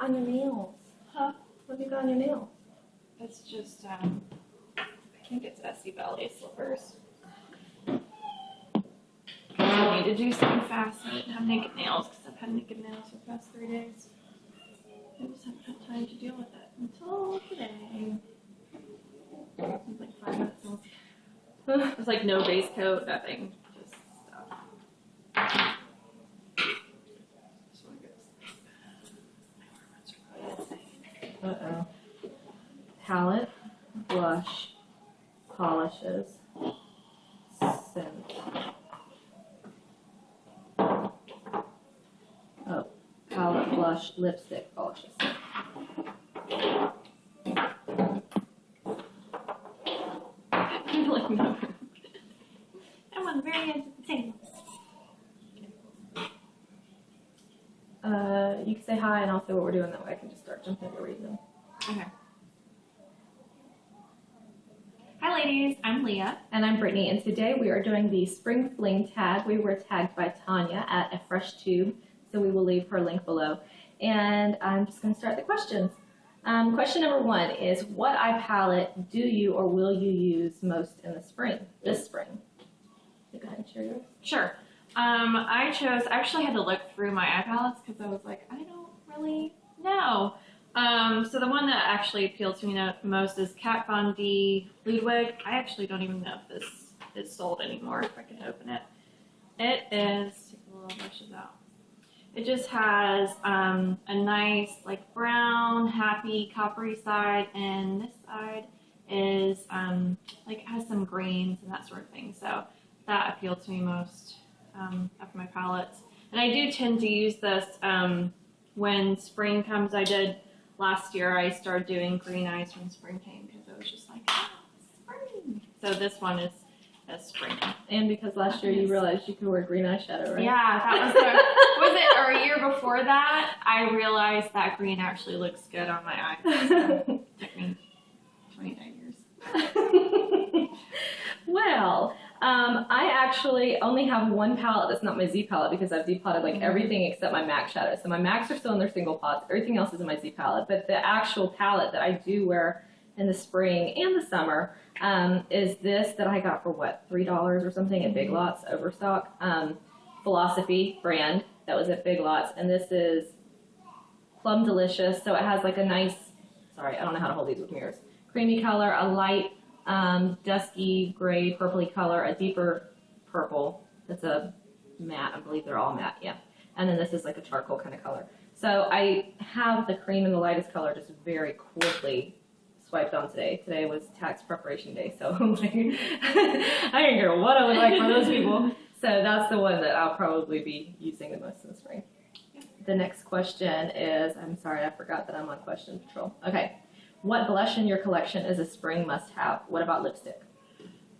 on your nails? Huh? What have you got on your nails? It's just, I think it's Essie Ballet slippers. I need to do something fast. I didn't have naked nails because I've had naked nails for the past 3 days. I just haven't had time to deal with it until today. It was like 5 minutes long. There's like no base coat, nothing. Just stuff. Just want to get this. Uh-oh. Palette, blush, polishes, scent. Oh, palette, blush, lipstick, polishes. Like, no. I'm on the very edge of the table. You can say hi and I'll say what we're doing, that way I can just start jumping into reading them. Okay. Hi ladies, I'm Leah. And I'm Brittany, and today we are doing the Spring Fling tag. We were tagged by Tonya at A Fresh Tube, so we will leave her link below. And I'm just going to start the questions. Question number 1 is, what eye palette do you or will you use most in the spring, this spring? So go ahead and share yours. Sure. I actually had to look through my eye palettes because I was like, I don't really know. So the one that actually appealed to me most is Kat Von D Ludwig. I actually don't even know if this is sold anymore, if I can open it. It is, take the little brushes out. It just has a nice like brown, happy, coppery side, and this side is like it has some greens and that sort of thing. So that appealed to me most of my palettes. And I do tend to use this when spring comes. I did last year. I started doing green eyes when spring came because I was just like, oh, spring. So this one is spring. And because last year you realized you could wear green eyeshadow, right? Yeah, that was was it or a year before that? I realized that green actually looks good on my eyes. So it took me 29 years. Well, I actually only have one palette that's not my Z palette because I've Z potted like everything except my MAC shadows. So my MACs are still in their single pots. Everything else is in my Z palette. But the actual palette that I do wear in the spring and the summer is this that I got for what, $3 or something at Big Lots, Overstock. Philosophy brand that was at Big Lots. And this is Plum Delicious. So it has like a nice, sorry, I don't know how to hold these with mirrors. Creamy color, a light dusky gray purpley color, a deeper purple that's a matte. I believe they're all matte, yeah. And then this is like a charcoal kind of color. So I have the cream and the lightest color just very quickly swiped on today. Today was tax preparation day, so I'm like, I didn't care what I look like for those people. So that's the one that I'll probably be using the most in the spring. The next question is, I'm sorry, I forgot that I'm on question patrol. Okay. What blush in your collection is a spring must-have? What about lipstick?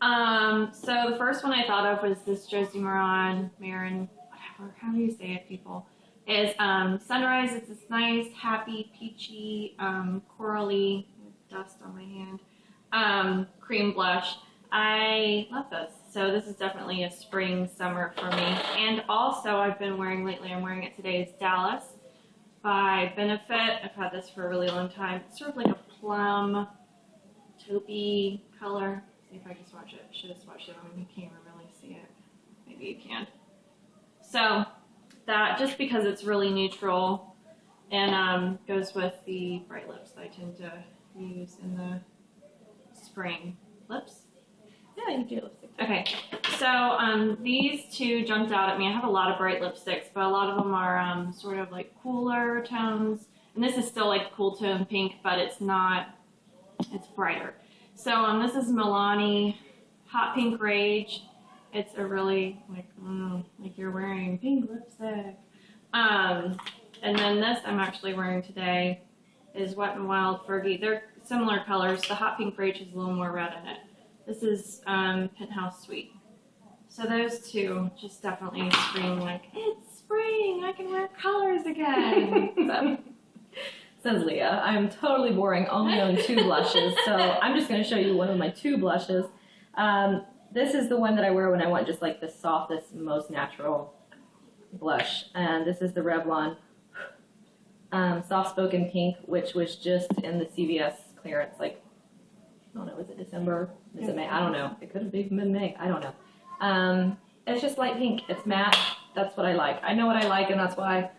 So the first one I thought of was this Josie Maran, whatever, how do you say it, people? Is Sunrise. It's this nice, happy, peachy, corally, dust on my hand, cream blush. I love this. So this is definitely a spring, summer for me. And also I've been wearing lately, I'm wearing it today, is Dallas by Benefit. I've had this for a really long time. It's sort of like a plum, taupey color. See if I can swatch it. I should have swatched it on the camera, really see it. Maybe you can. So that, just because it's really neutral and goes with the bright lips that I tend to use in the spring. Lips? Yeah, you do lipstick. Okay, so these two jumped out at me. I have a lot of bright lipsticks, but a lot of them are sort of like cooler tones. And this is still like cool tone pink, but it's not, it's brighter. So this is Milani Hot Pink Rage. It's a really, like you're wearing pink lipstick. And then this I'm actually wearing today is Wet n Wild Fergie. They're similar colors. The Hot Pink Rage has a little more red in it. This is Penthouse Sweet. So those two just definitely scream like, it's spring, I can wear colors again. So. Says Leah. I'm totally boring, only own 2 blushes, so I'm just going to show you one of my 2 blushes. This is the one that I wear when I want just like the softest, most natural blush. And this is the Revlon soft-spoken pink, which was just in the CVS clearance, like, I don't know, was it December? Is it May? I don't know. It could have been May. I don't know. It's just light pink. It's matte. That's what I like. I know what I like, and that's why,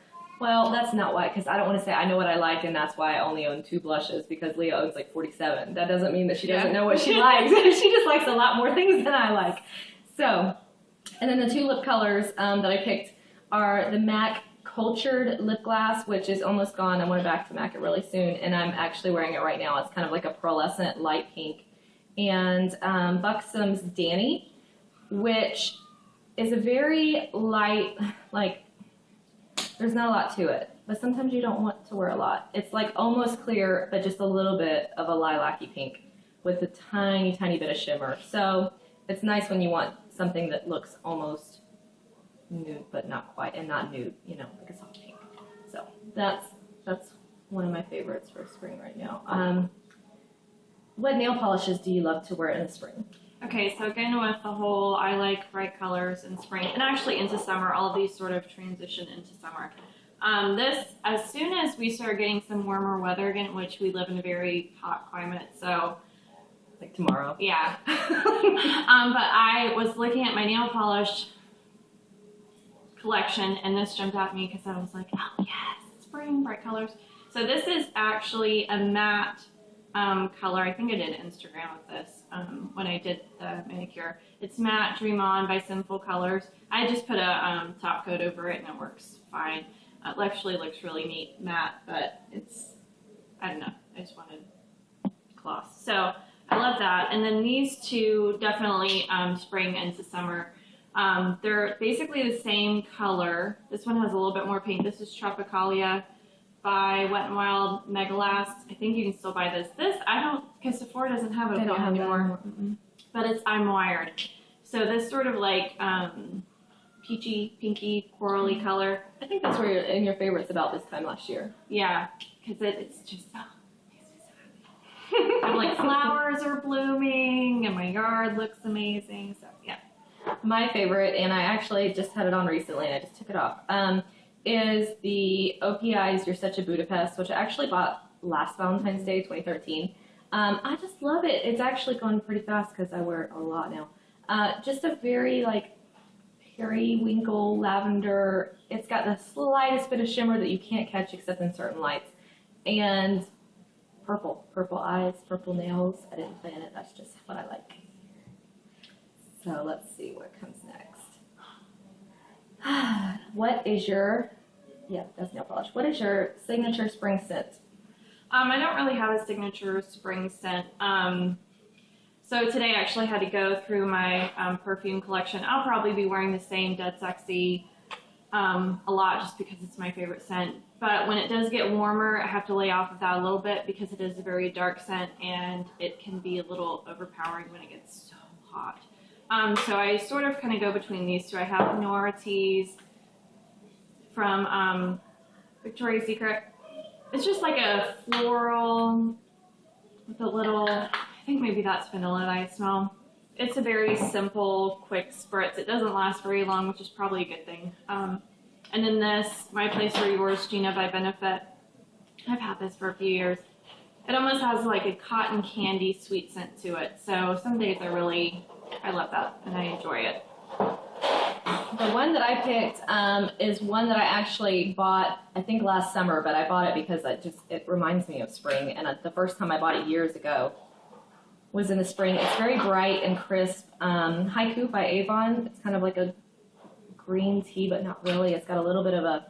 well, that's not why, because I don't want to say I know what I like, and that's why I only own 2 blushes, because Leah owns like 47. That doesn't mean that she doesn't know what she likes. She just likes a lot more things than I like. So, and then the 2 lip colors that I picked are the MAC Cultured Lip Glass, which is almost gone. I'm going back to MAC it really soon, and I'm actually wearing it right now. It's kind of like a pearlescent light pink. And Buxom's Danny, which is a very light, like, there's not a lot to it, but sometimes you don't want to wear a lot. It's like almost clear, but just a little bit of a lilac-y pink with a tiny, tiny bit of shimmer. So it's nice when you want something that looks almost nude, but not quite, and not nude, you know, like a soft pink. So that's one of my favorites for spring right now. What nail polishes do you love to wear in the spring? Okay, so again with the whole, I like bright colors in spring and actually into summer. All of these sort of transition into summer. As soon as we start getting some warmer weather again, which we live in a very hot climate, so like tomorrow. Yeah. But I was looking at my nail polish collection, and this jumped out at me because I was like, oh yes, spring, bright colors. So this is actually a matte color. I think I did Instagram with this when I did the manicure. It's matte Dream On by Sinful Colors. I just put a top coat over it and it works fine. It actually looks really neat matte, but it's, I don't know, I just wanted gloss. So I love that. And then these 2 definitely spring into summer. They're basically the same color. This one has a little bit more pink. This is Tropicalia by Wet n Wild Megalast. I think you can still buy this. This, I don't, because Sephora doesn't have it anymore. But it's I'm Wired. So this sort of like peachy, pinky, corally color. I think that's where you're in your favorites about this time last year. Yeah, because it's just, oh, makes me so happy. I'm like, flowers are blooming and my yard looks amazing. So yeah. My favorite, and I actually just had it on recently and I just took it off, is the OPI's You're Such a Budapest, which I actually bought last Valentine's Day, 2013. I just love it. It's actually gone pretty fast because I wear it a lot now. Just a very like periwinkle lavender. It's got the slightest bit of shimmer that you can't catch except in certain lights. And purple eyes, purple nails. I didn't plan it. That's just what I like. So let's see what comes next. What is your, that's nail polish. What is your signature spring scent? I don't really have a signature spring scent. So today I actually had to go through my perfume collection. I'll probably be wearing the same Dead Sexy a lot just because it's my favorite scent. But when it does get warmer, I have to lay off of that a little bit because it is a very dark scent and it can be a little overpowering when it gets so hot. So I sort of kind of go between these 2. I have Noir Tease from Victoria's Secret. It's just like a floral with a little, I think maybe that's vanilla that I smell. It's a very simple, quick spritz. It doesn't last very long, which is probably a good thing. And then this, My Place or Yours, Gina by Benefit. I've had this for a few years. It almost has like a cotton candy sweet scent to it. So some days I love that and I enjoy it. The one that I picked is one that I actually bought, I think last summer, but I bought it because it reminds me of spring. And the first time I bought it years ago was in the spring. It's very bright and crisp. Haiku by Avon. It's kind of like a green tea, but not really. It's got a little bit of a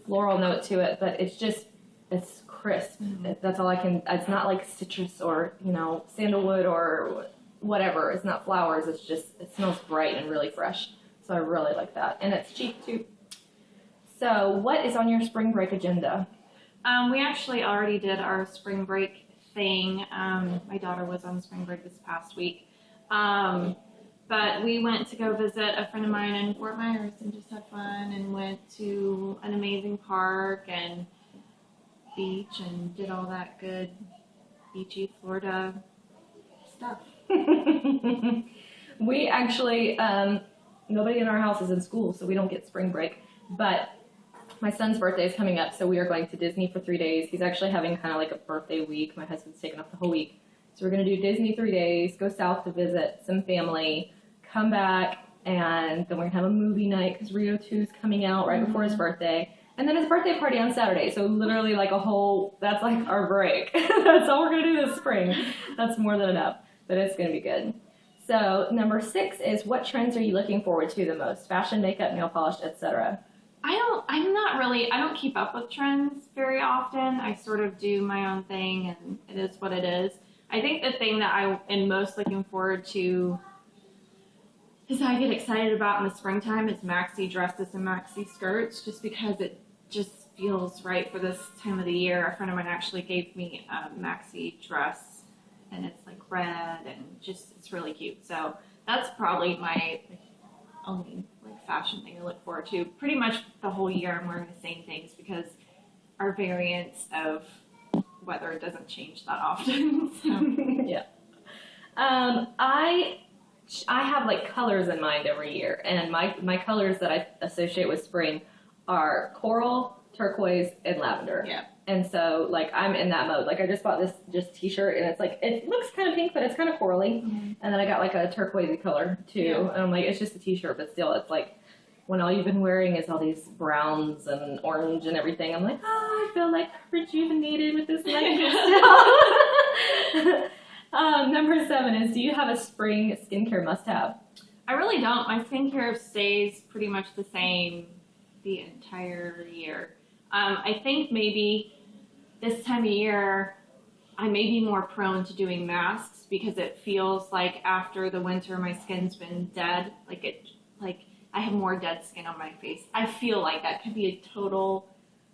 floral note to it, but it's crisp. That's all I can, it's not like citrus or, sandalwood or whatever. It's not flowers. It's just, it smells bright and really fresh. So I really like that. And it's cheap too. So what is on your spring break agenda? We actually already did our spring break thing. My daughter was on spring break this past week. But we went to go visit a friend of mine in Fort Myers and just had fun and went to an amazing park and beach and did all that good beachy Florida stuff. We actually, nobody in our house is in school, so we don't get spring break. But my son's birthday is coming up, so we are going to Disney for 3 days. He's actually having kind of like a birthday week. My husband's taking off the whole week. So we're going to do Disney 3 days, go south to visit some family, come back, and then we're going to have a movie night because Rio 2 is coming out right before his birthday. And then his birthday party on Saturday. So literally like that's like our break. That's all we're going to do this spring. That's more than enough, but it's going to be good. So number 6 is, what trends are you looking forward to the most? Fashion, makeup, nail polish, etc. I don't keep up with trends very often. I sort of do my own thing, and it is what it is. I think the thing that I am most looking forward to is I get excited about in the springtime is maxi dresses and maxi skirts, just because it just feels right for this time of the year. A friend of mine actually gave me a maxi dress, and it's like red and just, it's really cute. So that's probably my only like fashion thing I look forward to. Pretty much the whole year I'm wearing the same things because our variance of weather doesn't change that often. So. Yeah. I have like colors in mind every year, and my colors that I associate with spring are coral, turquoise, and lavender. Yeah. And so like I'm in that mode. Like I just bought this just t-shirt, and it's like, it looks kind of pink, but it's kind of corally. Mm-hmm. And then I got like a turquoisey color too. Yeah. And I'm like, it's just a t-shirt, but still it's like, when all you've been wearing is all these browns and orange and everything, I'm like, oh, I feel like rejuvenated with this nice style. Number 7 is, do you have a spring skincare must-have? I really don't. My skincare stays pretty much the same the entire year. I think maybe this time of year I may be more prone to doing masks because it feels like after the winter my skin's been dead. Like I have more dead skin on my face. I feel like that could be a total,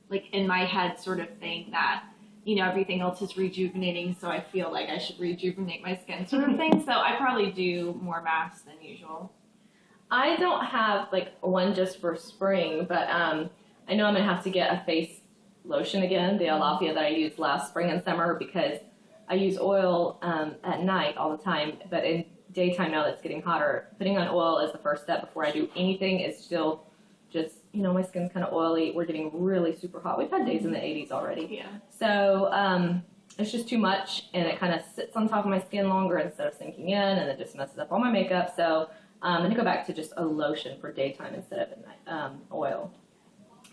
like in my head sort of thing that, you know, everything else is rejuvenating, so I feel like I should rejuvenate my skin sort of thing. So I probably do more masks than usual. I don't have like one just for spring, but I know I'm going to have to get a face lotion again, the Alafia that I used last spring and summer, because I use oil at night all the time, but in daytime now that it's getting hotter, putting on oil is the first step before I do anything. It's still just, you know, my skin's kind of oily. We're getting really super hot. We've had days in the 80s already. Yeah. So it's just too much, and it kind of sits on top of my skin longer instead of sinking in, and it just messes up all my makeup. So I'm going to go back to just a lotion for daytime instead of at night, oil.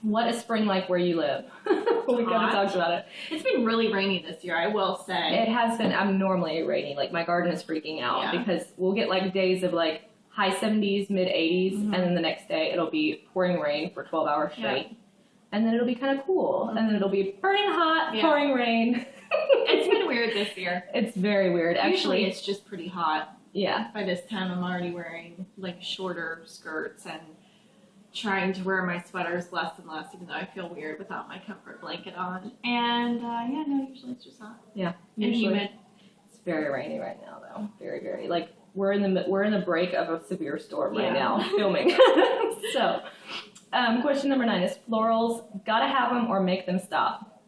What is spring like where you live? We kind of talked about it. It's been really rainy this year, I will say. It has been abnormally rainy. Like my garden is freaking out because we'll get like days of like high 70s, mid 80s, and then the next day it'll be pouring rain for 12 hours straight. Yeah. And then it'll be kind of cool. And then it'll be burning hot, pouring rain. It's been weird this year. It's very weird. Usually it's just pretty hot. Yeah. By this time I'm already wearing like shorter skirts and trying to wear my sweaters less and less, even though I feel weird without my comfort blanket on. And usually it's just hot. Yeah. And humid. It's very rainy right now though. Very, very. Like we're in the break of a severe storm right now filming. So question number 9 is, florals, gotta have them or make them stop?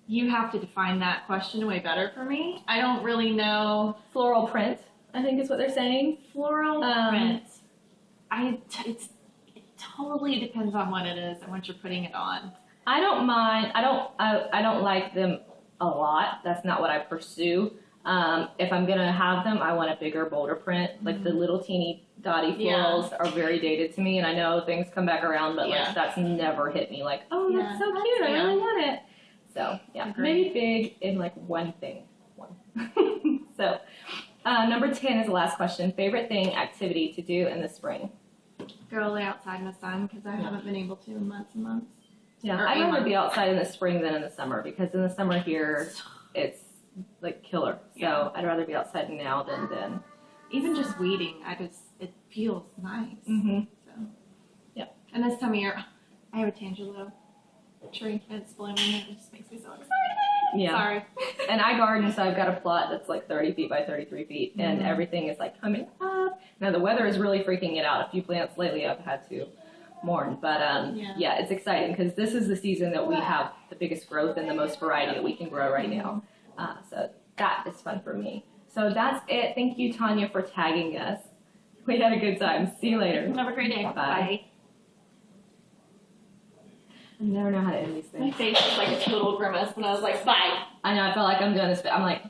You have to define that question way better for me. I don't really know. Floral print, I think is what they're saying. Floral print. It totally depends on what it is and what you're putting it on. I don't mind. I don't like them a lot. That's not what I pursue. If I'm gonna have them, I want a bigger, bolder print. Like the little teeny dotty florals are very dated to me, and I know things come back around, but like that's never hit me. Like, oh, that's so cute. I really want it. So maybe big in like one thing. So number 10 is the last question. Favorite activity to do in the spring? Go lay outside in the sun because I haven't been able to in months and months. Yeah, I'd rather be outside in the spring than in the summer, because in the summer here it's like killer. So I'd rather be outside now than then. Even just weeding, it feels nice. Mm-hmm. So and this time of year, I have a tangelo tree and it's blooming, and it just makes me so excited. Yeah. Sorry. And I garden, so I've got a plot that's like 30 feet by 33 feet, and everything is like coming up. Now the weather is really freaking it out. A few plants lately I've had to mourn, but it's exciting because this is the season that we have the biggest growth and the most variety that we can grow right now. So that is fun for me. So that's it. Thank you, Tonya, for tagging us. We had a good time. See you later. Have a great day. Bye. Bye. I never know how to end these My things. face was like a total grimace, and I was like, bye. I know, I felt like I'm doing this, but I'm like,